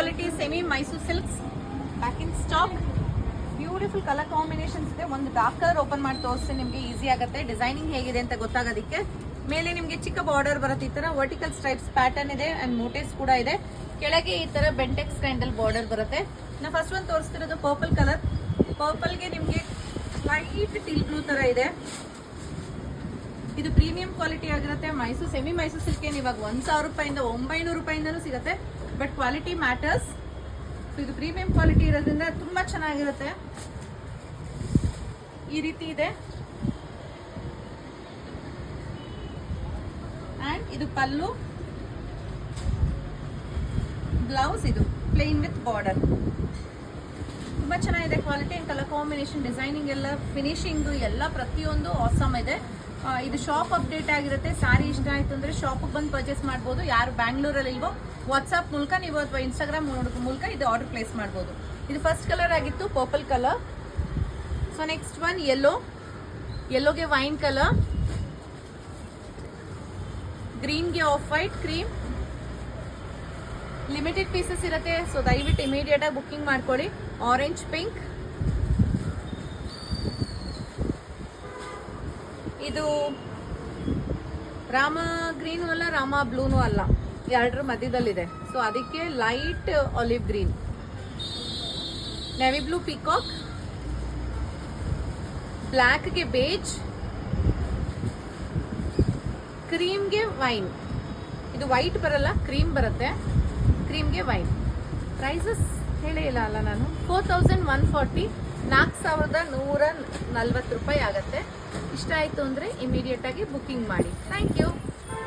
Quality semi Mysore silks back in stock. Beautiful colour combinations ಇದೆ. ಒಂದು dark colour open ಮಾಡಿ ತೋರಿಸಿ ನಿಮಗೆ ಈಸಿ ಆಗುತ್ತೆ ಡಿಸೈನಿಂಗ್ ಹೇಗಿದೆ ಅಂತ ಗೊತ್ತಾಗೋದಕ್ಕೆ. ಮೇಲೆ ನಿಮಗೆ ಚಿಕ್ಕ ಬಾರ್ಡರ್ ಬರುತ್ತೆ, ಈ ತರ ವರ್ಟಿಕಲ್ ಸ್ಟ್ರೈಪ್ಸ್ ಪ್ಯಾಟರ್ನ್ ಇದೆ ಅಂಡ್ ಮೋಟಿವ್ಸ್ ಕೂಡ ಇದೆ. ಕೆಳಗೆ ಈ ತರ ಬೆಂಟೆಕ್ಸ್ ಕೈಂಡಲ್ ಬಾರ್ಡರ್ ಬರುತ್ತೆ. ನಾ ಫಸ್ಟ್ ಒಂದು ತೋರಿಸ್ತಿರೋದು ಪರ್ಪಲ್ ಕಲರ್. ಪರ್ಪಲ್ಗೆ ನಿಮಗೆ ಲೈಟ್ ಟೀಲ್ ಬ್ಲೂ ತರ ಇದೆ. ಇದು ಪ್ರೀಮಿಯಂ ಕ್ವಾಲಿಟಿ ಆಗಿರುತ್ತೆ. ಮೈಸೂರು ಸೆಮಿ ಮೈಸೂರು ಸಿಲ್ಕ್ ಏನು ಇವಾಗ 1000 ರೂಪಾಯಿಂದ 900 ರೂಪಾಯಿಂದಲೂ ಸಿಗುತ್ತೆ. But quality matters. ಇದು ಪ್ರೀಮಿಯಂ ಕ್ವಾಲಿಟಿ ಇರೋದ್ರಿಂದ ತುಂಬಾ ಚೆನ್ನಾಗಿರುತ್ತೆ. ಈ ರೀತಿ ಇದೆ ಅಂಡ್ ಇದು ಪಲ್ಲು, ಬ್ಲೌಸ್ ಇದು ಪ್ಲೇನ್ ವಿತ್ ಬಾರ್ಡರ್. ತುಂಬಾ ಚೆನ್ನಾಗಿದೆ quality and colour combination, designing ಎಲ್ಲ, ಫಿನಿಶಿಂಗ್ ಎಲ್ಲ ಪ್ರತಿಯೊಂದು ಆಸಮ್ ಇದೆ. ಇದು ಶಾಪ್ ಅಪ್ಡೇಟ್ ಆಗಿರುತ್ತೆ. ಸಾರಿ ಇಷ್ಟ ಆಯ್ತು ಅಂದ್ರೆ ಶಾಪಿಗೆ ಬಂದು ಪರ್ಚೇಸ್ ಮಾಡ್ಬೋದು. ಯಾರು ಬ್ಯಾಂಗ್ಳೂರಲ್ಲಿ ಇಲ್ವೋ ವಾಟ್ಸ್ಆಪ್ ಮೂಲಕ ನೀವು ಅಥವಾ ಇನ್ಸ್ಟಾಗ್ರಾಮ್ ಮೂಲಕ ಇದು ಆರ್ಡರ್ ಪ್ಲೇಸ್ ಮಾಡ್ಬೋದು. ಇದು ಫಸ್ಟ್ ಕಲರ್ ಆಗಿತ್ತು purple colour. So next one yellow. ಯೆಲ್ಲೋಗೆ ವೈನ್ ಕಲರ್, ಗ್ರೀನ್ಗೆ off white, cream. Limited pieces ಇರುತ್ತೆ, ಸೊ ದಯವಿಟ್ಟು ಇಮಿಡಿಯೇಟ್ ಆಗಿ ಬುಕ್ಕಿಂಗ್ ಮಾಡ್ಕೊಳ್ಳಿ. ಆರೆಂಜ್ ಪಿಂಕ್, ಇದು ರಾಮ ಗ್ರೀನು ಅಲ್ಲ ರಾಮ ಬ್ಲೂನು ಅಲ್ಲ, ಎರಡರ ಮಧ್ಯದಲ್ಲಿದೆ. ಸೊ ಅದಕ್ಕೆ light olive green. Navy blue peacock, ಬ್ಲ್ಯಾಕ್ಗೆ ಬೇಜ್, ಕ್ರೀಮ್ಗೆ ವೈನ್. ಇದು ವೈಟ್ ಬರಲ್ಲ, ಕ್ರೀಮ್ ಬರುತ್ತೆ. ಕ್ರೀಮ್ಗೆ ವೈನ್. ಪ್ರೈಸಸ್ ಹೇಳೇ ಇಲ್ಲ ಅಲ್ಲ ನಾನು. 4140, 4140 ರೂಪಾಯಿ ಆಗುತ್ತೆ. ಇಷ್ಟ ಆಯಿತು ಅಂದರೆ ಇಮಿಡಿಯೇಟ್ ಆಗಿ ಬುಕ್ಕಿಂಗ್ ಮಾಡಿ. Thank you.